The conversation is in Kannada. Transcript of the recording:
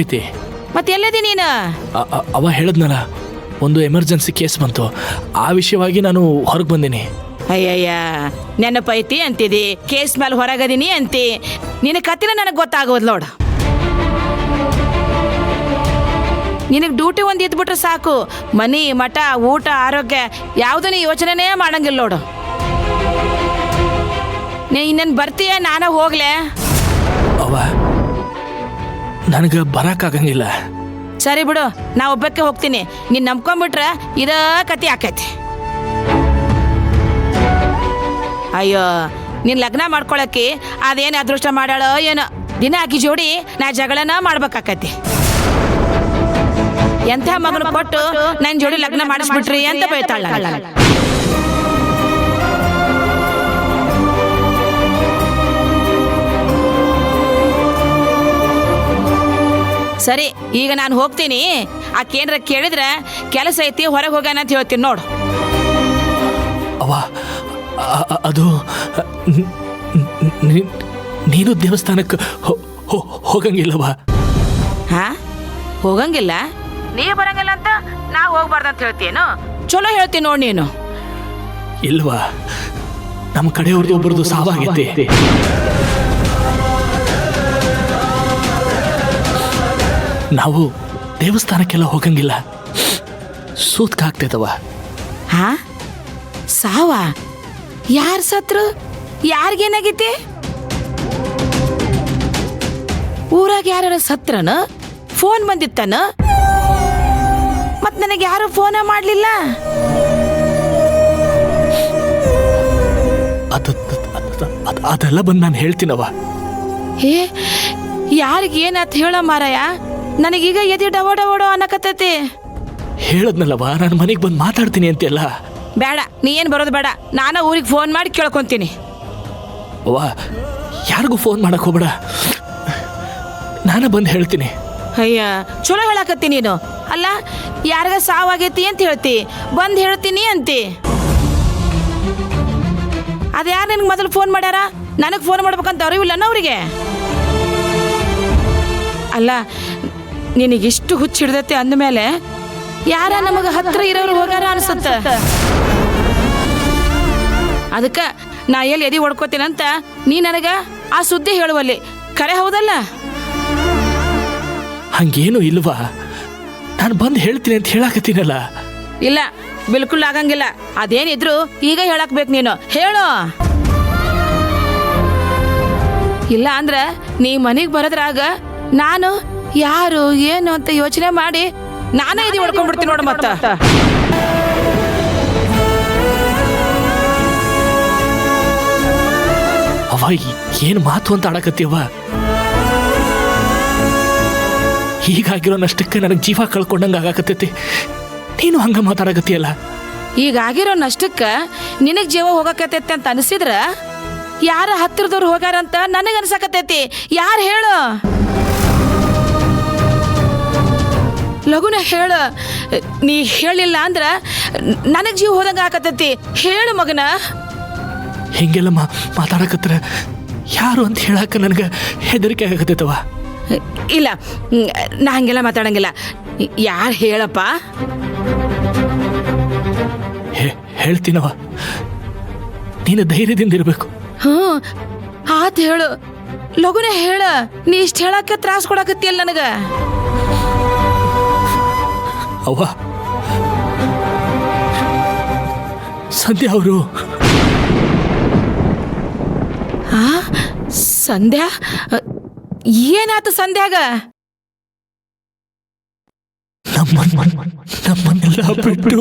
ಐತಿ. ಮತ್ತೆ ಎಲ್ಲಿದಿ ನೀನು? ಅವ ಹೇಳದ್ನಲ್ಲ, ಒಂದು ಎಮರ್ಜೆನ್ಸಿ ಕೇಸ್ ಬಂತು, ಆ ವಿಷಯವಾಗಿ ನಾನು ಹೊರಗೆ ಬಂದೀನಿ. ಅಯ್ಯಯ್ಯ, ನೆನಪೈತಿ ಅಂತಿದಿ, ಕೇಸ್ ಮೇಲೆ ಹೊರಗದೀನಿ ಅಂತಿ. ನಿನ್ನ ಕತ್ತಿನ ನನಗೆ ಗೊತ್ತಾಗೋದು ನೋಡು. ನಿನಗೆ ಡ್ಯೂಟಿ ಒಂದು ಇದ್ಬಿಟ್ರೆ ಸಾಕು, ಮನಿ ಮಠ ಊಟ ಆರೋಗ್ಯ ಯಾವುದೂ ನೀ ಯೋಚನೆನೇ ಮಾಡಂಗಿಲ್ಲ ನೋಡು. ನೀ ಇನ್ನೇನು ಬರ್ತೀಯ, ನಾನು ಹೋಗ್ಲೆ? ಅವ ನನಗೆ ಬರೋಕ್ಕಾಗಂಗಿಲ್ಲ. ಸರಿ ಬಿಡು, ನಾ ಒಬ್ಬಕ್ಕೆ ಹೋಗ್ತೀನಿ. ನೀನು ನಂಬ್ಕೊಂಡ್ಬಿಟ್ರೆ ಇದ ಕತಿ ಆಕೈತಿ. ಅಯ್ಯೋ, ನೀನು ಲಗ್ನ ಮಾಡ್ಕೊಳಕ್ಕೆ ಅದೇನು ಅದೃಷ್ಟ ಮಾಡಾಳೋ ಏನೋ, ದಿನ ಆಕಿ ಜೋಡಿ ನಾ ಜಗಳನ ಮಾಡ್ಬೇಕಾಕತಿ. ಎಂಥ ಮಗನ ಕೊಟ್ಟು ನನ್ನ ಜೋಡಿ ಲಗ್ನ ಮಾಡಿಸ್ಬಿಟ್ರಿ ಅಂತ ಬೈತಾಳ. ಸರಿ, ಈಗ ನಾನು ಹೋಗ್ತೀನಿ. ಆ ಕೇಂದ್ರ ಕೇಳಿದ್ರೆ ಕೆಲಸ ಐತಿ, ಹೊರಗೆ ಹೋಗೋಣ ಅಂತ ಹೇಳ್ತೀನಿ ನೋಡು. ಅವ ಅದು ನೀನು ದೇವಸ್ಥಾನಕ್ಕೆ ಹೋಗಂಗಿಲ್ಲವ? ಹಾ, ಹೋಗಂಗಿಲ್ಲ? ನೀ ಬರಂಗಿಲ್ಲ ಅಂತ ನಾ ಹೋಗ್ಬಾರ್ದಂತ ಹೇಳ್ತೀಯೇನು? ಚಲೋ ಹೇಳ್ತೀನಿ ನೋಡಿ ನೀನು. ಇಲ್ವಾ, ನಮ್ಮ ಕಡೆಯವ್ರದ್ದು ಒಬ್ಬರದು ಸಾವಾಗೈತಿ. ನಾವು ದೇವಸ್ಥಾನಕ್ಕೆಲ್ಲ ಹೋಗಂಗಿಲ್ಲ, ಸೂತ್ಕ ಆಗ್ತೈತವ. ಹಾ, ಸಾವ? ಯಾರು ಸತ್ರು? ಯಾರಿಗೇನಾಗೈತಿ? ಊರಾಗ ಯಾರು ಸತ್ರನ? ಫೋನ್ ಬಂದಿತ್ತನ? ಮತ್ ನನಗೆ ಯಾರು ಫೋನ ಮಾಡ್ಲಿಲ್ಲ. ಅದೆಲ್ಲ ಬಂದು ನಾನು ಹೇಳ್ತೀನವ. ಹೇ, ಯಾರಿಗೇನತ್ ಹೇಳೋ ಮಾರಾಯ, ನನಗೀಗ ಎದಿ ಡವಡವಡೋ ಅನ್ನಕತ್ತೈತಿ. ಹೇಳದ್ನಲ್ಲವ, ನಾನು ಮನೆಗೆ ಬಂದು ಮಾತಾಡ್ತೀನಿ ಅಂತೆಲ್ಲ. ಬೇಡ, ನೀ ಏನು ಬರೋದು ಬೇಡ, ನಾನು ಊರಿಗೆ ಫೋನ್ ಮಾಡಿ ಕೇಳ್ಕೊಂತೀನಿ. ಅವ್ವ, ಯಾರಿಗೂ ಫೋನ್ ಮಾಡಕ್ ಹೋಗ್ಬೇಡ, ನಾನು ಬಂದು ಹೇಳ್ತೀನಿ. ಅಯ್ಯ, ಚಲೋ ಹೇಳಕತ್ತಿ ನೀನು. ಅಲ್ಲ, ಯಾರಿಗ ಸಾವಾಗೈತಿ ಅಂತ ಹೇಳ್ತಿ, ಬಂದು ಹೇಳ್ತೀನಿ ಅಂತಿ. ಅದು ಯಾರು ನಿನ್ಗೆ ಮೊದಲು ಫೋನ್ ಮಾಡ್ಯಾರ? ನನಗೆ ಫೋನ್ ಮಾಡ್ಬೇಕಂತ ಅರಿವಿಲ್ಲನ ಅವರಿಗೆ? ಅಲ್ಲ, ನಿನಗಿಷ್ಟು ಹುಚ್ಚು ಹಿಡ್ದೈತಿ ಅಂದಮೇಲೆ ಯಾರ ನಮಗೆ ಹತ್ರ ಇರೋರು ಹೋಗ್ಯಾರ ಅನ್ಸುತ್ತ. ಅದಕ್ಕೆ ನಾ ಎಲ್ಲಿ ಎದಿ ಹೊಡ್ಕೋತೀನಂತ ನೀ ನನಗ ಆ ಸುದ್ದಿ ಹೇಳುವಲ್ಲಿ, ಖರೆ ಹೌದಲ್ಲ? ಹಂಗೇನು ಇಲ್ವಾ, ನಾನು ಬಂದು ಹೇಳ್ತೀನಿ ಅಂತ ಹೇಳಕತ್ತೀನಲ್ಲ. ಇಲ್ಲ, ಬಿಲ್ಕುಲ್ ಆಗಂಗಿಲ್ಲ. ಅದೇನಿದ್ರು ಈಗ ಹೇಳಕ್ಬೇಕು ನೀನು, ಹೇಳು. ಇಲ್ಲ ಅಂದ್ರ ನೀ ಮನೆಗೆ ಬರೋದ್ರಾಗ ನಾನು ಯಾರು ಏನು ಅಂತ ಯೋಚನೆ ಮಾಡಿ ನಾನೇ ಇದು ಹೊಡ್ಕೊಂಡ್ಬಿಡ್ತೀನಿ ನೋಡು. ಮತ್ತ ಅವ ಏನು ಮಾತು ಅಂತ ಆಡಕತ್ತೀವ? ಹೀಗಾಗಿರೋ ನಷ್ಟಕ್ಕೆ ನನಗೆ ಜೀವ ಕಳ್ಕೊಂಡಂಗೆ ಆಗಾಕತ್ತೈತಿ. ನೀನು ಹಂಗ ಮಾತಾಡಕತ್ತೀಯಲ್ಲ. ಈಗಾಗಿರೋ ನಷ್ಟಕ್ಕೆ ನಿನಗೆ ಜೀವ ಹೋಗಕತ್ತೈತಿ ಅಂತ ಅನಿಸಿದ್ರ ಯಾರ ಹತ್ತಿರದವ್ರು ಹೋಗ್ಯಾರಂತ ನನಗೆ ಅನ್ಸಕತ್ತೈತಿ. ಯಾರು ಹೇಳು? ಲಗುನ ಹೇಳು. ನೀ ಹೇಳಿಲ್ಲ ಅಂದ್ರ ನನಗೆ ಜೀವ ಹೋದಂಗೆ ಆಕತ್ತೈತಿ. ಹೇಳು ಮಗನ. ಹಿಂಗೆಲ್ಲ ಮಾತಾಡಕತ್ರ ಯಾರು ಅಂತ ಹೇಳಕ್ಕ ನನಗೆ ಹೆದರಿಕೆ ಆಗಕತ್ತೈತವ. ಇಲ್ಲ, ನಾ ಹಂಗೆಲ್ಲ ಮಾತಾಡಂಗಿಲ್ಲ. ಯಾರು ಹೇಳಪ್ಪ? ಹೇಳ್ತೀನವ, ನೀನು ಧೈರ್ಯದಿಂದ ಇರಬೇಕು. ಆತ್ ಹೇಳು, ಲಗುನ ಹೇಳ. ನೀ ಇಷ್ಟು ಹೇಳಕ್ಕೆ ತ್ರಾಸ ಕೊಡಕತ್ತಿಯಲ್ಲ ನನಗ. ಅವ್ವ, ಸಂಧ್ಯಾ ಅವರು. ಸಂಧ್ಯಾ? ಏನಾಯ್ತು ಸಂಧ್ಯಾಗ? ನಮ್ಮನ್ನೆಲ್ಲ ಬಿಟ್ಟು